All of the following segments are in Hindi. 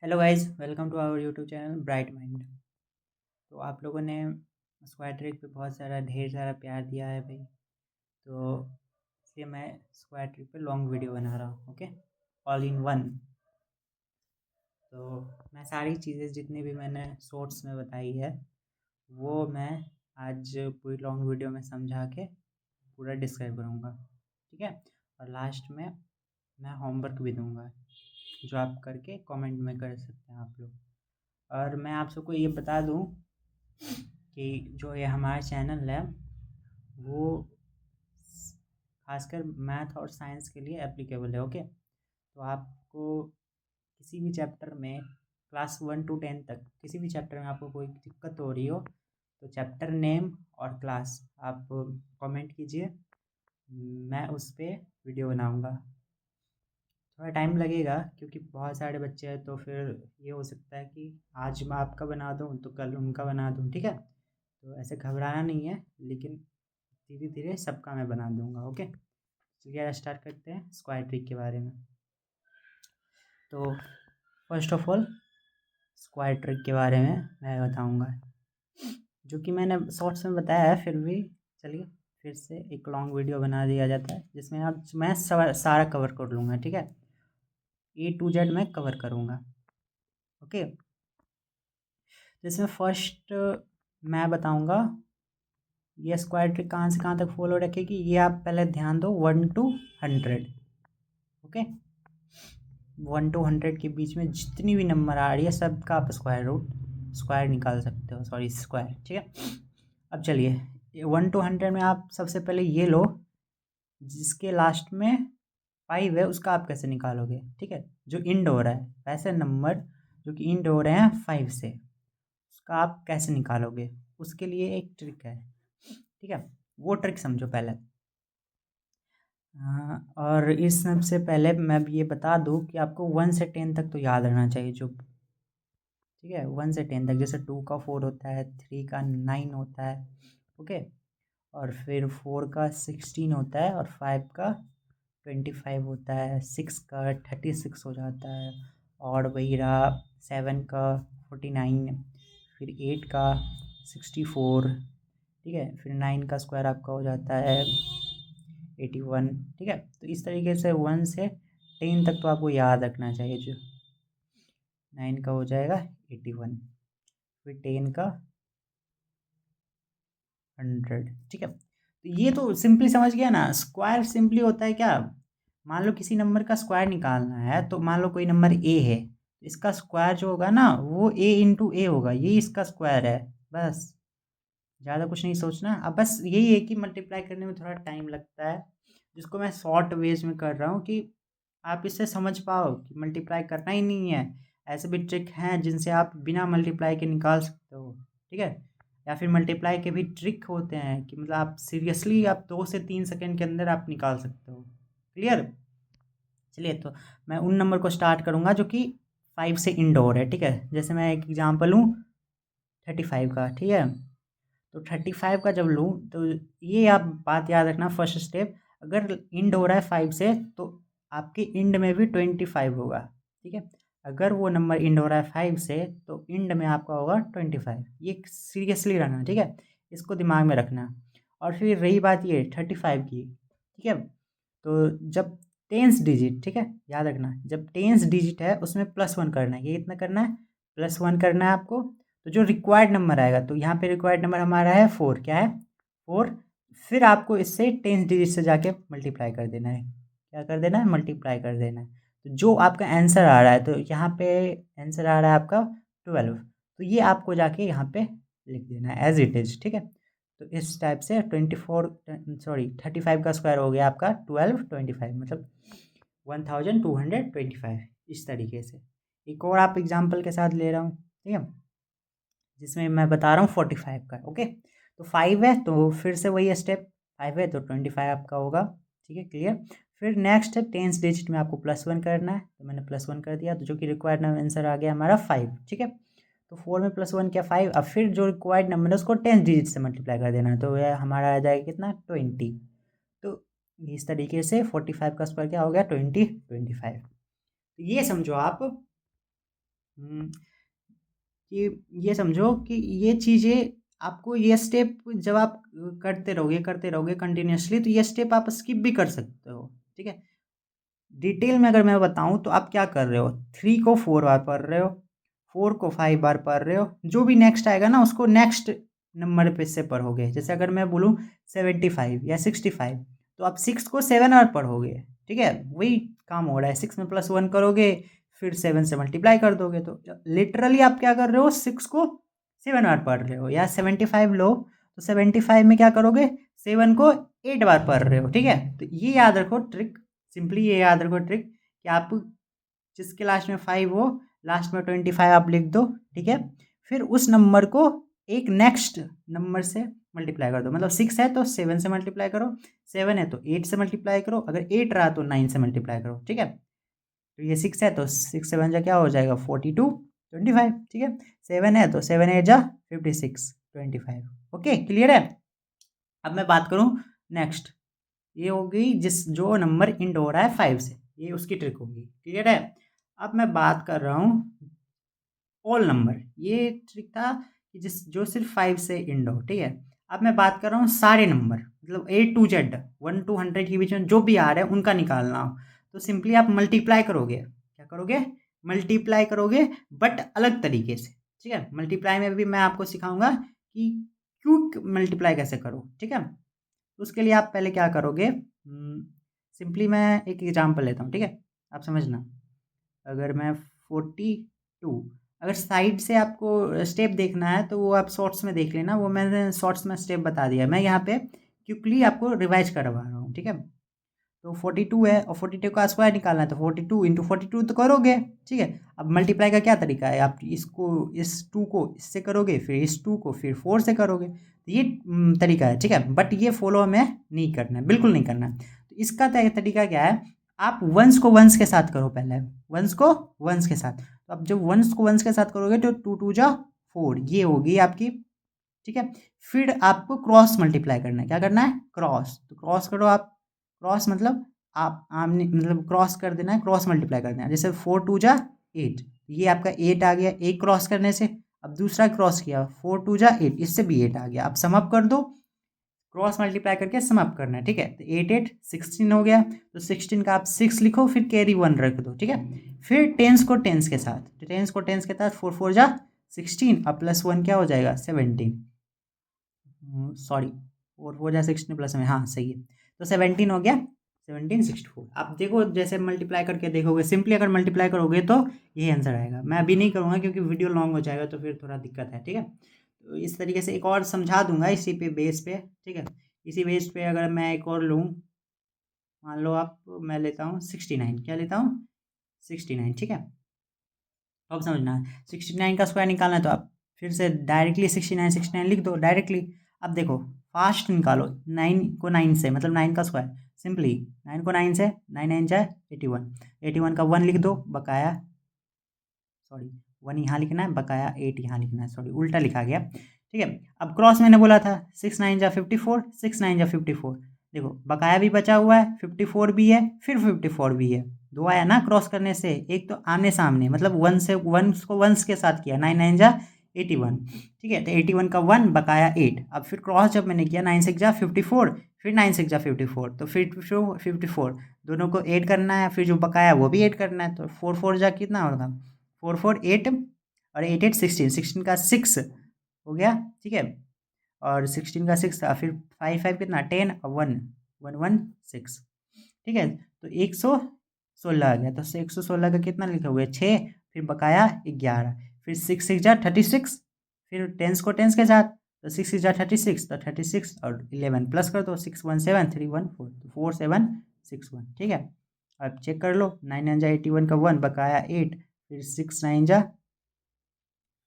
Hello guys, welcome to our YouTube channel Bright Mind. तो आप लोगों ने स्क्वाड ट्रिक पे बहुत सारा ढेर सारा प्यार दिया है भाई। तो इसलिए मैं स्क्वाड ट्रिक पे लॉन्ग वीडियो बना रहा हूँ। Okay, all in one. तो मैं सारी चीज़ें जितनी भी मैंने शॉर्ट्स में बताई है वो मैं आज पूरी लॉन्ग वीडियो में समझा के पूरा डिस्क्राइब करूँगा। ठीक है, और लास्ट में मैं होमवर्क भी दूंगा जो आप करके कमेंट में कर सकते हैं आप लोग। और मैं आप सबको ये बता दूं कि जो ये हमारा चैनल है वो खासकर मैथ और साइंस के लिए एप्लीकेबल है। ओके, तो आपको किसी भी चैप्टर में क्लास 1 to 10 तक किसी भी चैप्टर में आपको कोई दिक्कत हो रही हो तो चैप्टर नेम और क्लास आप कमेंट कीजिए, मैं उस पर वीडियो बनाऊंगा। थोड़ा टाइम लगेगा क्योंकि बहुत सारे बच्चे हैं, तो फिर ये हो सकता है कि आज मैं आपका बना दूँ तो कल उनका बना दूँ। ठीक है, तो ऐसे घबराना नहीं है, लेकिन धीरे धीरे सबका मैं बना दूंगा। ओके, चलिए स्टार्ट करते हैं स्क्वायर ट्रिक के बारे में। तो first of all square trick के बारे में मैं बताऊंगा जो कि मैंने शॉर्ट्स में बताया है, फिर भी चलिए फिर से एक लॉन्ग वीडियो बना दिया जाता है जिसमें आज मैं सारा कवर कर लूँगा। ठीक है, A to Z मैं कवर करूँगा। ओके, तो इसमें फर्स्ट मैं बताऊंगा ये स्क्वायर ट्रिक कहाँ से कहाँ तक फॉलो रखेगी, ये आप पहले ध्यान दो। 1 to 100। ओके, 1 to 100 के बीच में जितनी भी नंबर आ रही है सबका आप स्क्वायर निकाल सकते हो, सॉरी स्क्वायर। ठीक है, अब चलिए 1 to 100 में आप सबसे पहले ये लो जिसके लास्ट में 5 है उसका आप कैसे निकालोगे। ठीक है, जो इंड हो रहा है वैसे नंबर जो कि इंड हो रहे हैं 5 से उसका आप कैसे निकालोगे, उसके लिए एक ट्रिक है। ठीक है, वो ट्रिक समझो पहले। हाँ, और इस सब से पहले मैं भी ये बता दूँ कि आपको 1 से 10 तक तो याद रहना चाहिए जो। ठीक है, 1 से 10 तक, जैसे 2 का 4 होता है, 3 का 9 होता है। ओके, और फिर 4 का 16 होता है, और 5 का 25 होता है, 6 का 36 हो जाता है, और वही रहा 7 का 49, फिर 8 का 64। ठीक है, फिर 9 का स्क्वायर आपका हो जाता है 81। ठीक है, तो इस तरीके से 1 से 10 तक तो आपको याद रखना चाहिए। जो 9 का हो जाएगा 81, फिर 10 का 100। ठीक है, तो ये तो सिंपली समझ गया ना। स्क्वायर सिंपली होता है क्या, मान लो किसी नंबर का स्क्वायर निकालना है, तो मान लो कोई नंबर ए है, तो इसका स्क्वायर जो होगा ना वो A into A होगा, ये इसका स्क्वायर है। बस, ज़्यादा कुछ नहीं सोचना। अब बस यही है कि मल्टीप्लाई करने में थोड़ा टाइम लगता है, जिसको मैं शॉर्ट वेज में कर रहा हूँ कि आप इससे समझ पाओ कि मल्टीप्लाई करना ही नहीं है। ऐसे भी ट्रिक हैं जिनसे आप बिना मल्टीप्लाई के निकाल सकते हो। ठीक है, या फिर मल्टीप्लाई के भी ट्रिक होते हैं कि मतलब आप सीरियसली आप 2 से 3 सेकंड के अंदर आप निकाल सकते हो। क्लियर, चलिए तो मैं उन नंबर को स्टार्ट करूँगा जो कि 5 से इंडोर है। ठीक है, जैसे मैं एक एग्जांपल लूँ 35 का। ठीक है, तो 35 का जब लूँ तो ये आप बात याद रखना, फर्स्ट स्टेप अगर इंड हो रहा है 5 से तो आपके इंड में भी 25 होगा। ठीक है, अगर वो नंबर इंड हो रहा है 5 से तो इंड में आपका होगा 25। ये सीरियसली रहना, ठीक है, इसको दिमाग में रखना। और फिर रही बात ये 35 की। ठीक है, तो जब टेंस डिजिट, ठीक है, याद रखना जब टेंस डिजिट है उसमें +1 करना है। ये कितना करना है, +1 करना है आपको। तो जो रिक्वायर्ड नंबर आएगा, तो यहाँ पे रिक्वायर्ड नंबर हमारा है 4। क्या है, 4। फिर आपको इससे टेंस डिजिट से जाके मल्टीप्लाई कर देना है। क्या कर देना है, मल्टीप्लाई कर देना है। तो जो आपका आंसर आ रहा है, तो यहाँ पे आंसर आ रहा है आपका 12, तो ये आपको जाके यहाँ पे लिख देना है एज इट इज़। ठीक है, तो इस टाइप से 35 का स्क्वायर हो गया आपका 1225, मतलब 1225, इस तरीके से। एक और आप एग्जांपल के साथ ले रहा हूँ। ठीक है, जिसमें मैं बता रहा हूँ 45 का। ओके, तो 5 है तो फिर से वही स्टेप, 5 है तो 25 आपका होगा। ठीक है, क्लियर। फिर नेक्स्ट है टेंस डिजिट में आपको +1 करना है, तो मैंने +1 कर दिया, तो जो कि रिक्वायर्ड आंसर आ गया हमारा 5। ठीक है, तो 4 में +1 क्या 5। अब फिर जो रिक्वायर्ड नंबर है उसको टेंस डिजिट से मल्टीप्लाई कर देना है, तो यह हमारा आ जाएगा कितना 20। तो इस तरीके से 45 का स्क्वायर क्या हो गया 25। तो ये समझो आप ये समझो कि ये चीज़ें आपको, ये स्टेप जब आप करते रहोगे कंटिन्यूअसली, तो ये स्टेप आप स्किप भी कर सकते हो, ठीक है। डिटेल में अगर मैं बताऊँ तो आप क्या कर रहे हो, 3 को 4 बार पढ़ रहे हो, 4 को 5 बार पढ़ रहे हो, जो भी नेक्स्ट आएगा ना उसको नेक्स्ट नंबर पे से पढ़ोगे। जैसे अगर मैं बोलूँ 75 या 65, तो आप 6 को 7 बार पढ़ोगे, ठीक है। वही काम हो रहा है, 6 में +1 करोगे, फिर 7 से मल्टीप्लाई कर दोगे, तो लिटरली आप क्या कर रहे हो, 6 को 7 बार पढ़ रहे हो। या 75 लो, तो 75 में क्या करोगे, 7 को 8 बार पढ़ रहे हो, ठीक है। तो ये याद रखो ट्रिक, सिंपली ये याद रखो ट्रिक कि आप जिसके लास्ट में 5 हो, लास्ट में 25 आप लिख दो, ठीक है। फिर उस नंबर को एक नेक्स्ट नंबर से मल्टीप्लाई कर दो। मतलब 6 है तो 7 से मल्टीप्लाई करो, 7 है तो 8 से मल्टीप्लाई करो, अगर 8 रहा तो 9 से मल्टीप्लाई करो, ठीक है। तो ये 6 है तो 6 7 जा क्या हो जाएगा, 42 25, ठीक है। 7 है तो 7 8 जा 56 25। ओके, क्लियर है। अब मैं बात करूँ नेक्स्ट, ये हो गई जिस जो नंबर इंड हो रहा है 5 से, ये उसकी ट्रिक होगी, क्लियर है। अब मैं बात कर रहा हूँ होल नंबर, ये ट्रिक था कि जिस जो सिर्फ 5 से इंड हो, ठीक है। अब मैं बात कर रहा हूँ सारे नंबर, मतलब A to Z 1 to 100 के बीच में जो भी आ रहा है उनका निकालना हो, तो सिंपली आप मल्टीप्लाई करोगे। क्या करोगे, मल्टीप्लाई करोगे, बट अलग तरीके से, ठीक है। मल्टीप्लाई में भी मैं आपको सिखाऊंगा कि क्विक मल्टीप्लाई कैसे करो, ठीक है। तो उसके लिए आप पहले क्या करोगे, सिंपली मैं एक एग्जांपल लेता हूँ, ठीक है। आप समझना, अगर मैं 42, अगर साइड से आपको स्टेप देखना है तो वो आप शॉर्ट्स में देख लेना, वो मैंने शॉर्ट्स में स्टेप बता दिया, मैं यहाँ पे क्विकली आपको रिवाइज करवा रहा हूँ, ठीक है। तो 42 है और 42 का स्क्वायर निकालना है, तो 42 इंटू 42 तो करोगे, ठीक है। अब मल्टीप्लाई का क्या तरीका है, आप इसको इस 2 को इससे करोगे, फिर इस 2 को फिर 4 से करोगे, तो ये तरीका है, ठीक है। बट ये फॉलो हमें नहीं करना है, बिल्कुल नहीं करना है। तो इसका तरीका क्या है, आप वंस को वंस के साथ करो, पहले वंस को वंस के साथ। तो अब जब वंस को वंस के साथ करोगे तो 2 2 जा 4, ये होगी आपकी, ठीक है। फिर आपको क्रॉस मल्टीप्लाई करना है, क्या करना है, क्रॉस। तो क्रॉस करो आप, क्रॉस मतलब आप आमने मतलब क्रॉस कर देना है, क्रॉस मल्टीप्लाई कर देना है। जैसे 4 2 जा 8, ये आपका 8 आ गया एक क्रॉस करने से। अब दूसरा क्रॉस किया, 4 2 जा 8, इससे भी 8 आ गया। अब सम अप कर दो, क्रॉस मल्टीप्लाई करके सम अप करना है, ठीक है। तो 8 8 16 हो गया, तो 16 का आप 6 लिखो, फिर कैरी 1 रख दो, ठीक है। फिर टेंस को टेंस के साथ, तो टेंस को टेंस के साथ 4 4 जा 16, अब +1 क्या हो जाएगा, 17, सॉरी 4 4 जा 16 प्लस में, हाँ सही है, तो 17 हो गया, 1764। आप देखो जैसे मल्टीप्लाई करके देखोगे, सिंपली अगर मल्टीप्लाई करोगे तो यही आंसर आएगा। मैं अभी नहीं करूँगा क्योंकि वीडियो लॉन्ग हो जाएगा, तो फिर थोड़ा दिक्कत है, ठीक है। तो इस तरीके से एक और समझा दूंगा इसी पे बेस पे, ठीक है। इसी बेस पे अगर मैं एक और लूँ, मान लो आप, मैं लेता हूँ 69, क्या लेता हूँ 69, ठीक है। अब समझना, 69 का स्क्वायर निकालना है तो आप फिर से डायरेक्टली 69 लिख दो डायरेक्टली। अब देखो फास्ट निकालो, 9 को 9 से, मतलब 9 का स्क्वायर, सिंपली 9 को 9 से, 9 9 जाए 81, 81 का 1 लिख दो, बकाया, सॉरी 1 यहाँ लिखना है, बकाया 8 यहाँ लिखना है, सॉरी उल्टा लिखा गया, ठीक है। अब क्रॉस मैंने बोला था 6 9 जा 54, 6 9 जा 54, देखो बकाया भी बचा हुआ है, 54 भी है, फिर 54 भी है, दो आया ना क्रॉस करने से। एक तो आमने सामने, मतलब वन से वन को वंस के साथ किया, 9 9 जा 81, ठीक है। तो 81 का 1 बकाया 8, अब फिर क्रॉस जब मैंने किया 9 6 जा 54, फिर 9 6 जा 54, तो फिर 54, दोनों को ऐड करना है, फिर जो बकाया वो भी ऐड करना है, तो 4 4 जा कितना होगा, 4 4 8, और 8 8 16, 16 का 6 हो गया, ठीक है। और 16 का 6 था, फिर 5 5 कितना 10 और 1 1 1 6, ठीक है। तो 116 आ गया, तो 116 का कितना लिखा हुआ है 6, फिर बकाया 11, फिर 6 6 जा 36, फिर टेंस को टेंस के साथ, तो 6 6 जा 36, तो 36 और 11 प्लस कर दो, 6 1 7 3 1 4, तो 4 7 6 1, ठीक है। अब चेक कर लो, 9 9 जा 81 का 1 बकाया 8, फिर 6 9 जा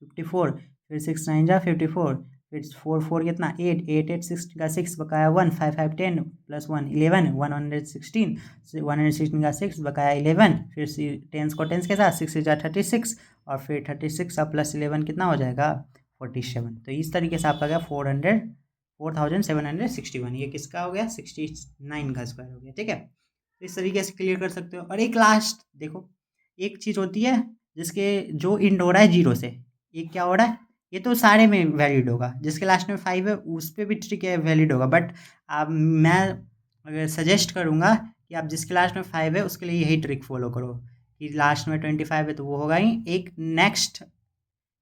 54, फिर 6 9 जा 54, फिर 4 4 कितना 8 8 8 6 का 6 बकाया 1 5 5 10 प्लस 1 11 116, 116 का 6 बकाया 11, फिर टेंस को टेंस के साथ 6 जा 36, और फिर 36 का प्लस 11 कितना हो जाएगा 47। तो इस तरीके से आपका गया 4761, ये किसका हो गया 69 का स्क्वायर हो गया, ठीक है। तो इस तरीके से क्लियर कर सकते हो। और एक लास्ट देखो, एक चीज़ होती है जिसके जो इंड हो रहा है 0 से, ये क्या हो रहा है, ये तो सारे में वैलिड होगा, जिसके लास्ट में 5 है उस पे भी ट्रिक है वैलिड होगा, बट अब मैं अगर सजेस्ट करूँगा कि आप जिसके लास्ट में 5 है उसके लिए यही ट्रिक फॉलो करो कि लास्ट में 25 है तो वो होगा ही, एक नेक्स्ट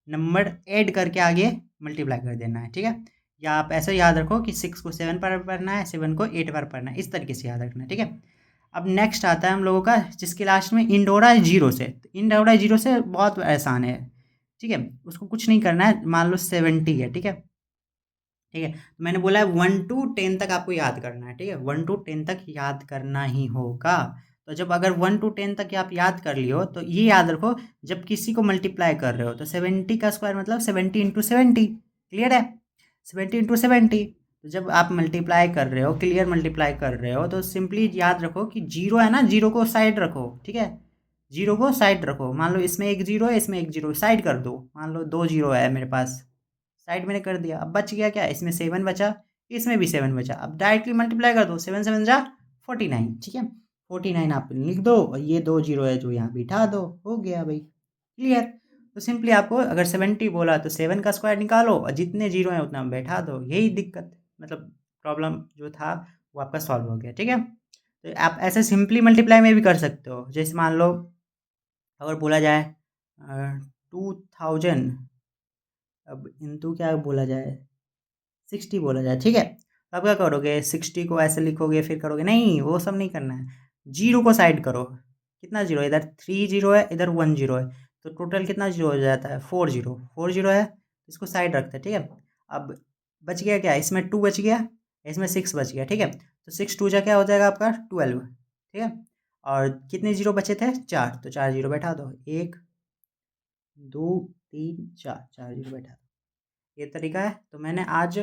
नंबर ऐड करके आगे मल्टीप्लाई कर देना है, ठीक है। या आप ऐसे याद रखो कि 6 को 7 पर पढ़ना है, 7 को 8 पर पढ़ना है, इस तरीके से याद रखना है, ठीक है। अब नेक्स्ट आता है हम लोगों का जिसके लास्ट में इंड हो रहा है 0 से, तो इंड हो रहा है 0 से बहुत आसान है, ठीक है। उसको कुछ नहीं करना है, मान लो 70 है, ठीक है, ठीक है। तो मैंने बोला है 1 to 10 तक आपको याद करना है, ठीक है, 1 to 10 तक याद करना ही होगा। तो जब अगर 1 to 10 तक आप याद कर लियो तो ये याद रखो, जब किसी को मल्टीप्लाई कर रहे हो तो 70 का स्क्वायर मतलब 70 इंटू 70, क्लियर है, 70 इंटू 70। तो जब आप मल्टीप्लाई कर रहे हो, क्लियर मल्टीप्लाई कर रहे हो, तो सिंपली याद रखो कि जीरो है ना, जीरो को साइड रखो, ठीक है, जीरो को साइड रखो, मान लो इसमें एक जीरो है, इसमें एक जीरो, साइड कर दो, मान लो 2 जीरो है मेरे पास, साइड मैंने कर दिया, अब बच गया क्या, इसमें 7 बचा, इसमें भी 7 बचा, अब डायरेक्टली मल्टीप्लाई कर दो, 7 7 जा 49, ठीक है, 49 आप लिख दो और ये 2 जीरो है जो यहाँ बिठा दो, हो गया भाई, क्लियर। तो सिंपली आपको अगर 70 बोला तो 7 का स्क्वायर निकालो और जितने जीरो हैं उतना बैठा दो, यही दिक्कत मतलब प्रॉब्लम जो था वो आपका सॉल्व हो गया, ठीक है। तो आप ऐसे सिंपली मल्टीप्लाई में भी कर सकते हो, जैसे मान लो अगर बोला जाए 2000, अब इंटू क्या बोला जाए, 60 बोला जाए, ठीक है। तो आप क्या करोगे, 60 को ऐसे लिखोगे फिर करोगे, नहीं वो सब नहीं करना है, जीरो को साइड करो, कितना जीरो, इधर 3 जीरो है, इधर 1 जीरो है, तो टोटल कितना जीरो हो जाता है, 4 जीरो, 4 जीरो है, इसको साइड रखते हैं, ठीक है। अब बच गया क्या, इसमें 2 बच गया, इसमें 6 बच गया, ठीक है, तो 6 2 जा क्या हो जाएगा आपका 12, ठीक है। और कितने जीरो बचे थे, 4, तो 4 जीरो बैठा दो, 1 2 3 4, 4 जीरो बैठा दो, ये तरीका है। तो मैंने आज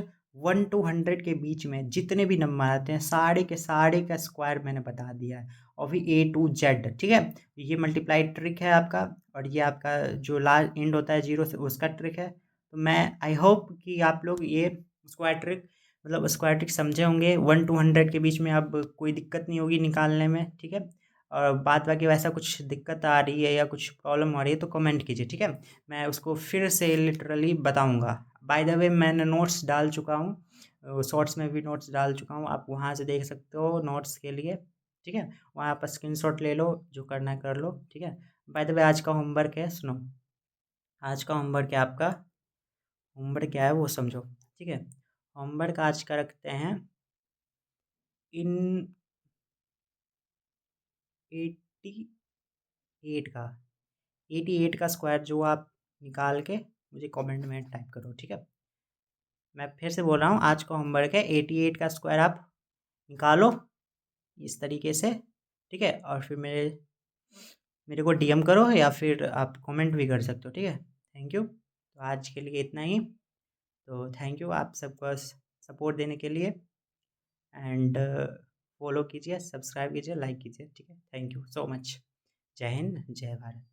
1 to 100 के बीच में जितने भी नंबर आते हैं सारे के सारे का स्क्वायर मैंने बता दिया है, और भी A to Z, ठीक है। ये मल्टीप्लाई ट्रिक है आपका, और ये आपका जो लास्ट एंड होता है जीरो से उसका ट्रिक है। तो मैं आई होप कि आप लोग ये स्क्वायर ट्रिक मतलब स्क्वायर ट्रिक समझे होंगे, 1 to 100 के बीच में अब कोई दिक्कत नहीं होगी निकालने में, ठीक है। और बात बाकी वैसा कुछ दिक्कत आ रही है या कुछ प्रॉब्लम आ रही है तो कमेंट कीजिए, ठीक है, मैं उसको फिर से लिटरली बताऊंगा। बाय द वे मैंने नोट्स डाल चुका हूँ, शॉर्ट्स में भी नोट्स डाल चुका हूँ, आप वहाँ से देख सकते हो नोट्स के लिए, ठीक है, वहाँ पर स्क्रीनशॉट ले लो, जो करना है कर लो, ठीक है। बाय द वे आज का होमवर्क है, सुनो, आज का होमवर्क है आपका, होमवर्क क्या है वो समझो, ठीक है। होमवर्क आज का रखते हैं इन 88 का, 88 का स्क्वायर जो आप निकाल के मुझे कमेंट में टाइप करो, ठीक है। मैं फिर से बोल रहा हूँ, आज का होमवर्क है 88 का स्क्वायर आप निकालो इस तरीके से, ठीक है, और फिर मेरे मेरे को डीएम करो या फिर आप कमेंट भी कर सकते हो, ठीक है। थैंक यू, तो आज के लिए इतना ही, तो थैंक यू आप सबका सपोर्ट देने के लिए, एंड फॉलो कीजिए, सब्सक्राइब कीजिए, लाइक कीजिए, ठीक है, थैंक यू सो मच, जय हिंद जय भारत।